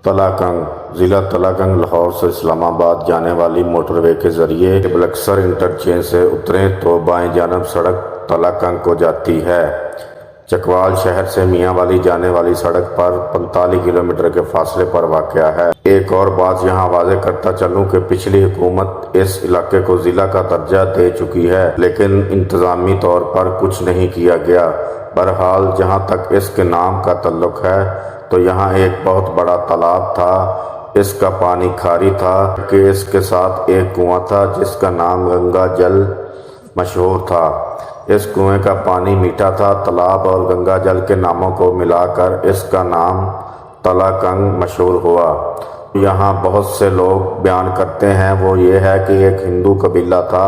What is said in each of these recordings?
تلاکنگ ضلع تلاکنگ لاہور سے اسلام آباد جانے والی موٹر وے کے ذریعے بلکسر انٹرچینج سے اتریں تو بائیں جانب سڑک تلاکنگ کو جاتی ہے۔ چکوال شہر سے میاں والی جانے والی سڑک پر 45 کلومیٹر کے فاصلے پر واقع ہے۔ ایک اور بات یہاں واضح کرتا چلوں کہ پچھلی حکومت اس علاقے کو ضلع کا درجہ دے چکی ہے، لیکن انتظامی طور پر کچھ نہیں کیا گیا۔ بہرحال جہاں تک اس کے نام کا تعلق ہے تو یہاں ایک بہت بڑا تالاب تھا۔ اس کا پانی کھاری تھا کہ اس کے ساتھ ایک کنواں تھا جس کا نام گنگا جل مشہور تھا۔ اس کنویں کا پانی میٹھا تھا۔ تالاب اور گنگا جل کے ناموں کو ملا کر اس کا نام تلاکنگ مشہور ہوا۔ یہاں بہت سے لوگ بیان کرتے ہیں وہ یہ ہے کہ ایک ہندو قبیلہ تھا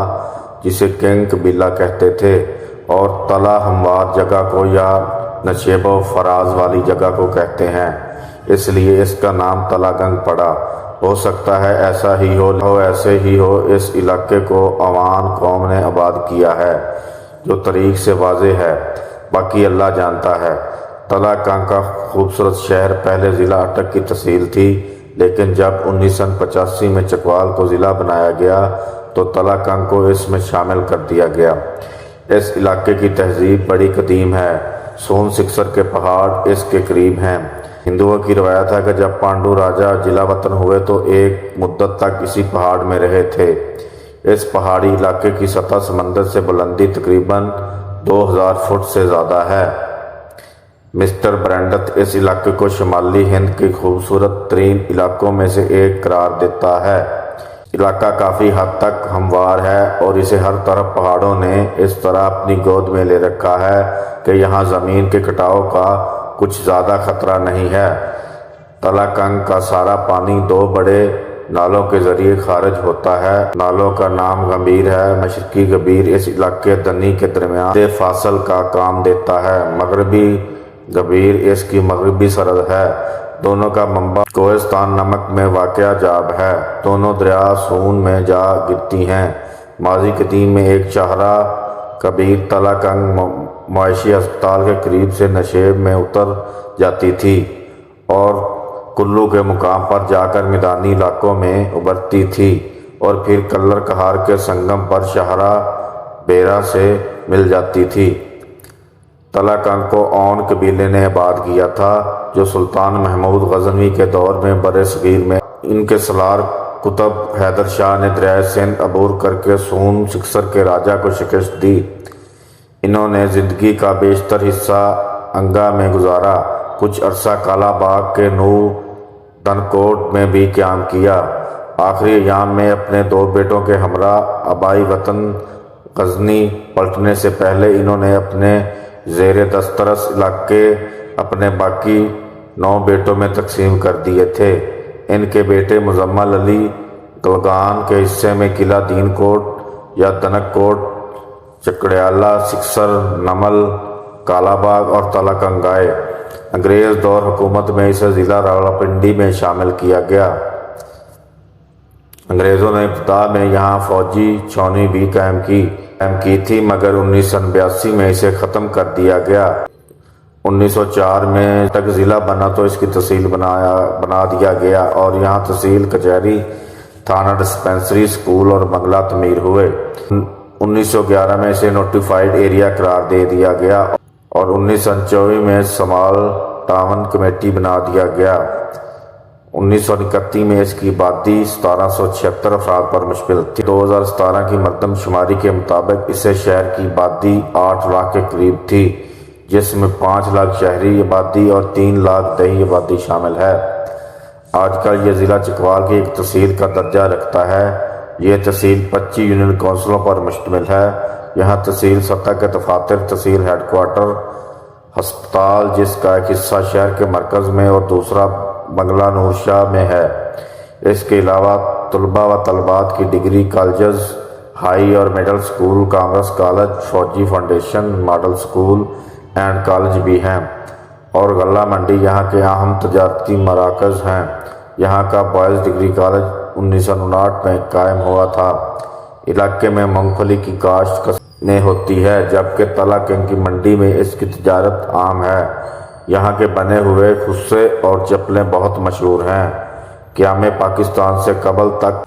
جسے کنگ قبیلہ کہتے تھے، اور تلا ہموار جگہ کو یا نشیب و فراز والی جگہ کو کہتے ہیں، اس لیے اس کا نام تلاکنگ پڑا۔ ہو سکتا ہے ایسا ہی ہو، ایسے ہی ہو۔ اس علاقے کو عوان قوم نے آباد کیا ہے، جو طریق سے واضح ہے، باقی اللہ جانتا ہے۔ تلاکنگ کا خوبصورت شہر پہلے ضلع اٹک کی تحصیل تھی، لیکن جب 1985 میں چکوال کو ضلع بنایا گیا تو تلاکنگ کو اس میں شامل کر دیا گیا۔ اس علاقے کی تہذیب بڑی قدیم ہے۔ سون سکسر کے پہاڑ اس کے قریب ہیں۔ ہندوؤں کی روایت ہے کہ جب پانڈو راجا جلا وطن ہوئے تو ایک مدت تک اسی پہاڑ میں رہے تھے۔ اس پہاڑی علاقے کی سطح سمندر سے بلندی تقریباً 2000 فٹ سے زیادہ ہے۔ مسٹر برینڈت اس علاقے کو شمالی ہند کے خوبصورت ترین علاقوں میں سے ایک قرار دیتا ہے۔ علاقہ کافی حد تک ہموار ہے اور اسے ہر طرف پہاڑوں نے اس طرح اپنی گود میں لے رکھا ہے کہ یہاں زمین کے کٹاؤ کا کچھ زیادہ خطرہ نہیں ہے۔ تلاکنگ کا سارا پانی 2 بڑے نالوں کے ذریعے خارج ہوتا ہے۔ نالوں کا نام گمبھیر ہے۔ مشرقی گمبھیر اس علاقے دنی کے درمیان فاصل کا کام دیتا ہے۔ مغربی گمبھیر اس کی مغربی سرحد ہے۔ دونوں کا منبع کوہستان نمک میں واقع جاب ہے۔ دونوں دریا سون میں جا گرتی ہیں۔ ماضی قدیم میں ایک شاہراہ کبیر تلاکنگ معاشی ہسپتال کے قریب سے نشیب میں اتر جاتی تھی اور کلو کے مقام پر جا کر میدانی علاقوں میں ابھرتی تھی، اور پھر کلر کہار کے سنگم پر شاہراہ بیرا سے مل جاتی تھی۔ تلاکنگ کو اون قبیلے نے آباد کیا تھا، جو سلطان محمود غزنوی کے دور میں برِ صغیر میں ان کے سالار قطب حیدر شاہ نے دریائے سندھ عبور کر کے سون سکسر کے راجہ کو شکست دی۔ انہوں نے زندگی کا بیشتر حصہ انگا میں گزارا۔ کچھ عرصہ کالا باغ کے نو دنکوٹ میں بھی قیام کیا۔ آخری ایام میں اپنے 2 بیٹوں کے ہمراہ آبائی وطن غزنی پلٹنے سے پہلے انہوں نے اپنے زیر دسترس علاقے اپنے باقی 9 بیٹوں میں تقسیم کر دیے تھے۔ ان کے بیٹے مزمل علی گلگان کے حصے میں قلعہ دین کوٹ یا دنک کوٹ، چکڑیالہ، سکسر، نمل، کالا باغ اور تلاکنگ آئے۔ انگریز دور حکومت میں اسے ضلع راولپنڈی میں شامل کیا گیا۔ انگریزوں نے ابتدا میں یہاں فوجی چھاؤنی بھی قائم کی تھی، مگر 1982 میں اسے ختم کر دیا گیا۔ 1904 میں تک ضلع بنا تو اس کی تحصیل بنا دیا گیا اور یہاں تحصیل، کچہری، تھانہ، ڈسپنسری، اسکول اور بنگلہ تعمیر ہوئے۔ 1911 میں اسے نوٹیفائیڈ ایریا قرار دے دیا گیا اور 1924 میں سمال تعاون کمیٹی بنا دیا گیا۔ 1931 میں اس کی آبادی 1776 افراد پر مشتمل تھی۔ 2017 کی مردم شماری کے مطابق اس شہر کی آبادی 8 لاکھ کے قریب تھی، جس میں 5 لاکھ شہری آبادی اور 3 لاکھ دیہی آبادی شامل ہے۔ آج کل یہ ضلع چکوال کی ایک تحصیل کا درجہ رکھتا ہے۔ یہ تحصیل 25 یونین کونسلوں پر مشتمل ہے۔ یہاں تحصیل سطح کے دفاتر، تحصیل ہیڈ کوارٹر، ہسپتال جس کا ایک حصہ شہر کے مرکز میں اور دوسرا بنگلہ نور شاہ میں ہے۔ اس کے علاوہ طلباء و طالبات کی ڈگری کالجز، ہائی اور مڈل سکول، کامرس کالج، فوجی foundation, model school and college بھی ہیں، اور غلہ منڈی یہاں کے اہم تجارتی مراکز ہیں۔ یہاں کا بوائز ڈگری کالج 1959 میں قائم ہوا تھا۔ علاقے میں مونگ پھلی کی کاشت میں ہوتی ہے، جبکہ تلاکنگ کی منڈی میں اس کی تجارت عام ہے۔ یہاں کے بنے ہوئے خصے اور چپلیں بہت مشہور ہیں۔ قیام پاکستان سے قبل تک